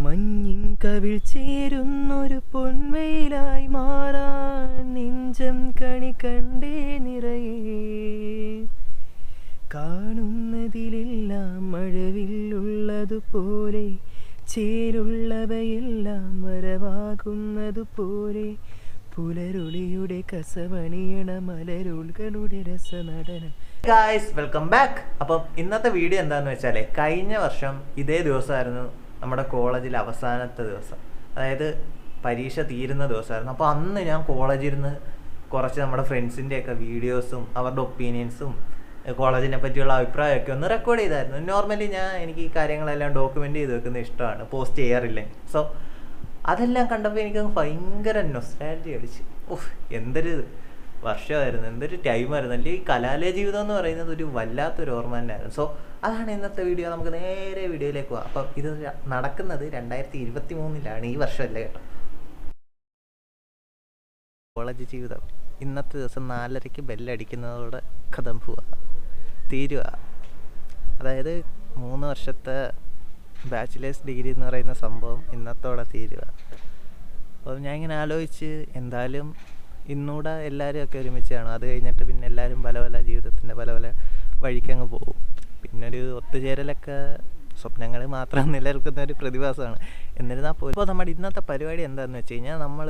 മഞ്ഞിൻ കവിൾ ചേരുന്നൊരു പൊൻവെയിലായി മാറാൻ നെഞ്ചം കണി കണ്ടേ നിറയേ. കാണുന്നതിലെല്ലാം മഴവില്ലുള്ളതുപോലെ ചേരുള്ളവയെല്ലാം വരവാകുന്നതുപോലെ പുലരൊളിയുടെ കസവണിയണ മലരുളുകളുടെ രസനടനം. Guys, welcome back. അപ്പം ഇന്നത്തെ വീഡിയോ എന്താണെന്ന് വെച്ചാൽ, കഴിഞ്ഞ വർഷം ഇതേ ദിവസമായിരുന്നു നമ്മുടെ കോളേജിലെ അവസാനത്തെ ദിവസം, അതായത് പരീക്ഷ തീരുന്ന ദിവസമായിരുന്നു. അപ്പോൾ അന്ന് ഞാൻ കോളേജിൽ നിന്ന് കുറച്ച് നമ്മുടെ ഫ്രണ്ട്സിൻ്റെയൊക്കെ വീഡിയോസും അവരുടെ ഒപ്പീനിയൻസും കോളേജിനെ പറ്റിയുള്ള അഭിപ്രായമൊക്കെ ഒന്ന് റെക്കോർഡ് ചെയ്തായിരുന്നു. നോർമലി എനിക്ക് ഈ കാര്യങ്ങളെല്ലാം ഡോക്യുമെൻ്റ് ചെയ്ത് വെക്കുന്നത് ഇഷ്ടമാണ്, പോസ്റ്റ് ചെയ്യാറില്ല. സോ അതെല്ലാം കണ്ടപ്പോൾ എനിക്ക് ഭയങ്കര നൊസ്റ്റാൾജിയ അടിച്ച്. എന്തൊരു വർഷമായിരുന്നു, എന്തൊരു ടൈമായിരുന്നു. അല്ലെങ്കിൽ ഈ കലാലയ ജീവിതം എന്ന് പറയുന്നത് ഒരു വല്ലാത്തൊരു ഓർമ്മ തന്നെയായിരുന്നു. സോ അതാണ് ഇന്നത്തെ വീഡിയോ. നമുക്ക് നേരെ വീഡിയോയിലേക്ക് പോകാം. അപ്പം ഇത് നടക്കുന്നത് 2023 ഈ വർഷമല്ലേ കേട്ടോ. കോളേജ് ജീവിതം ഇന്നത്തെ ദിവസം 4:30 ബെല്ലടിക്കുന്നതോടെ കഥം പോവുക, തീരുക. അതായത് 3 വർഷത്തെ ബാച്ചിലേഴ്സ് ഡിഗ്രി എന്ന് പറയുന്ന സംഭവം ഇന്നത്തോടെ തീരുക. അപ്പോൾ ഞാൻ ഇങ്ങനെ ആലോചിച്ച്, എന്തായാലും ഇന്നൂടെ എല്ലാവരും ഒക്കെ ഒരുമിച്ച് കാണും. അത് കഴിഞ്ഞിട്ട് പിന്നെ എല്ലാവരും പല പല ജീവിതത്തിൻ്റെ പല പല വഴിക്കങ്ങ് പോകും. പിന്നെ ഒരു ഒത്തുചേരലൊക്കെ സ്വപ്നങ്ങൾ മാത്രം നിലനിൽക്കുന്ന ഒരു പ്രതിഭാസമാണ്. എന്നിരുന്നാൽ പോലും ഇപ്പോൾ നമ്മുടെ ഇന്നത്തെ പരിപാടി എന്താണെന്ന് വെച്ച് കഴിഞ്ഞാൽ, നമ്മൾ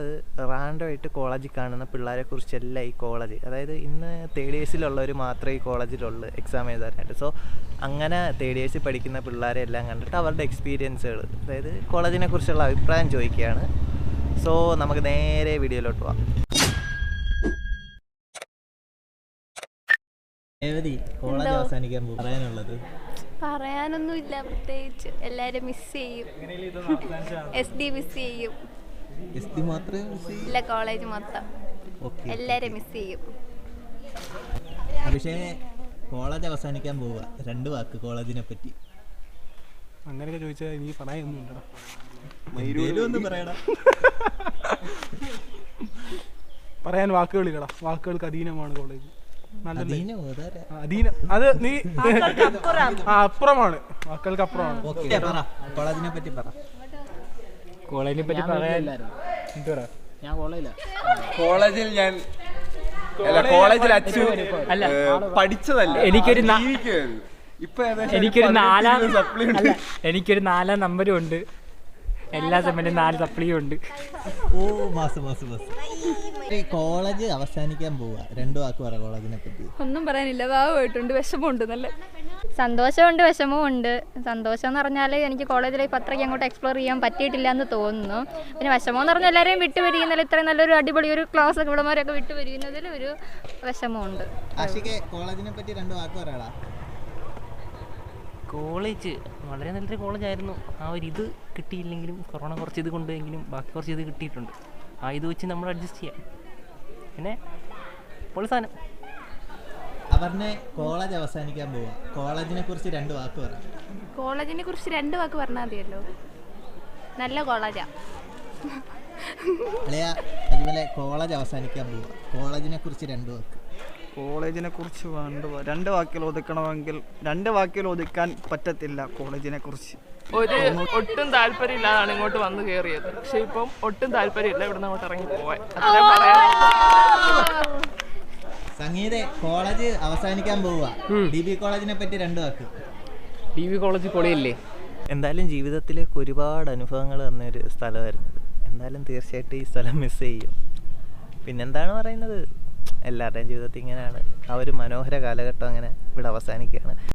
റാൻഡമായിട്ട് കോളേജിൽ കാണുന്ന പിള്ളേരെ കുറിച്ചല്ല ഈ കോളേജ്, അതായത് ഇന്ന് തേർഡ് ഇയേഴ്സിലുള്ളവർ മാത്രമേ ഈ കോളേജിലുള്ളൂ എക്സാം എഴുതാനായിട്ട്. സോ അങ്ങനെ തേർഡ് ഇയേഴ്സിൽ പഠിക്കുന്ന പിള്ളേരെ എല്ലാം കണ്ടിട്ട് അവരുടെ എക്സ്പീരിയൻസുകൾ, അതായത് കോളേജിനെ കുറിച്ചുള്ള അഭിപ്രായം ചോദിക്കുകയാണ്. സോ നമുക്ക് നേരെ വീഡിയോയിലോട്ട് പോവാം. കോളേജ് അവസാനിക്കാൻ പറയാനുള്ളത് പറയാനൊന്നുമില്ല, പ്രത്യേകിച്ച് എല്ലാരും മിസ് ചെയ്യും. SD മിസ് ചെയ്യും. ഇല്ല, കോളേജ് മൊത്തം എല്ലാരും മിസ് ചെയ്യും. പക്ഷേ കോളേജ് അവസാനിക്കാൻ പോവുക, 2 വാക്ക് കോളേജിനെ പറ്റി. അങ്ങനെയൊക്കെ ചോദിച്ചാൽ എനിക്ക് പറയാനൊന്നും പറയാൻ വാക്കുകളില്ലടാ. വാക്കുകൾക്ക് അധീനമാണ് കോളേജ്. അത് നീ അപ്പുറമാണ്, വാക്കുകൾക്ക് അപ്പുറമാണ്. കോളേജിനെ പറ്റി പറ. കോളേജിനെ പറ്റി പറയാനില്ല. ഞാൻ കോളേജിൽ ഞാൻ കോളേജിൽ അച്ഛൻ അല്ല പഠിച്ചതല്ല. എനിക്കൊരു 4 നമ്പരും ഉണ്ട്. എല്ലാ സെമ്മന്റും 4 സപ്ലിയും ഉണ്ട്. കോളേജ് അവസാനിക്കാൻ പോവുക, 2 വാക്ക് പറ കോളേജിനെ പറ്റി. ഒന്നും പറയാനില്ല, ഭാവമായിട്ടുണ്ട്, വിഷമമുണ്ട്. നല്ല സന്തോഷമുണ്ട്, വിഷമവും ഉണ്ട്. സന്തോഷം എന്ന് പറഞ്ഞാൽ എനിക്ക് കോളേജ് ലൈഫ് അത്രയ്ക്ക് അങ്ങോട്ട് എക്സ്പ്ലോർ ചെയ്യാൻ പറ്റിയിട്ടില്ല എന്ന് തോന്നുന്നു. പിന്നെ വിഷമം എന്ന് പറഞ്ഞാൽ എല്ലാവരെയും വിട്ടുപിരിയുന്നതിൽ ഇത്രയും നല്ലൊരു അടിപൊളി ഒരു ക്ലാസ് ഒക്കെ ഇവിടെമാരൊക്കെ വിട്ടുപിരിയുന്നതിൽ ഒരു വിഷമമുണ്ട്. കോളേജിനെ പറ്റി 2 വാക്ക് പറയാ. കോളേജ് വളരെ നല്ലൊരു കോളേജായിരുന്നു. ആ ഒരു ഇത് കിട്ടിയില്ലെങ്കിലും കൊറോണ കുറച്ച് ഇത് കൊണ്ടെങ്കിലും ബാക്കി കുറച്ച് ഇത് കിട്ടിയിട്ടുണ്ട്. ആ ഇത് വെച്ച് നമ്മൾ അഡ്ജസ്റ്റ് ചെയ്യാം. പിന്നെ സാധനം അവരുടെ കോളേജ് അവസാനിക്കാൻ പോവുക, കോളേജിനെ കുറിച്ച് 2 വാക്ക് പറ. കോളേജിനെ കുറിച്ച് 2 വാക്ക് പറഞ്ഞാൽ മതിയല്ലോ. നല്ല കോളേജാ. അതുപോലെ കോളേജ് അവസാനിക്കാൻ പോവുക, കോളേജിനെ കുറിച്ച് 2 വാക്ക്. കോളേജിനെ കുറിച്ച് 2 വാക്കിൽ ഒതുക്കണമെങ്കിൽ 2 വാക്കിൽ ഒതുക്കാൻ പറ്റത്തില്ല. കോളേജിനെ കുറിച്ച് ഒട്ടും താല്പര്യമില്ലാതാണ് ഇങ്ങോട്ട് വന്ന് കയറിയത്. പക്ഷെ ഇപ്പം ഒട്ടും താല്പര്യമില്ല ഇവിടുന്ന് അങ്ങോട്ട് ഇറങ്ങി പോവാൻ. സംഗീത കോളേജ് അവസാനിക്കാൻ പോവുക, DB കോളേജിനെ പറ്റി 2 വാക്ക്. DB കോളേജ് പൊളിയല്ലേ. എന്തായാലും ജീവിതത്തിലേക്ക് ഒരുപാട് അനുഭവങ്ങൾ തന്നൊരു സ്ഥലമായിരുന്നു. എന്തായാലും തീർച്ചയായിട്ടും ഈ സ്ഥലം മിസ് ചെയ്യും. പിന്നെന്താണ് പറയുന്നത്, എല്ലാവരുടെയും ജീവിതത്തിൽ ഇങ്ങനെയാണ്. ആ ഒരു മനോഹര കാലഘട്ടം അങ്ങനെ ഇവിടെ അവസാനിക്കുകയാണ്.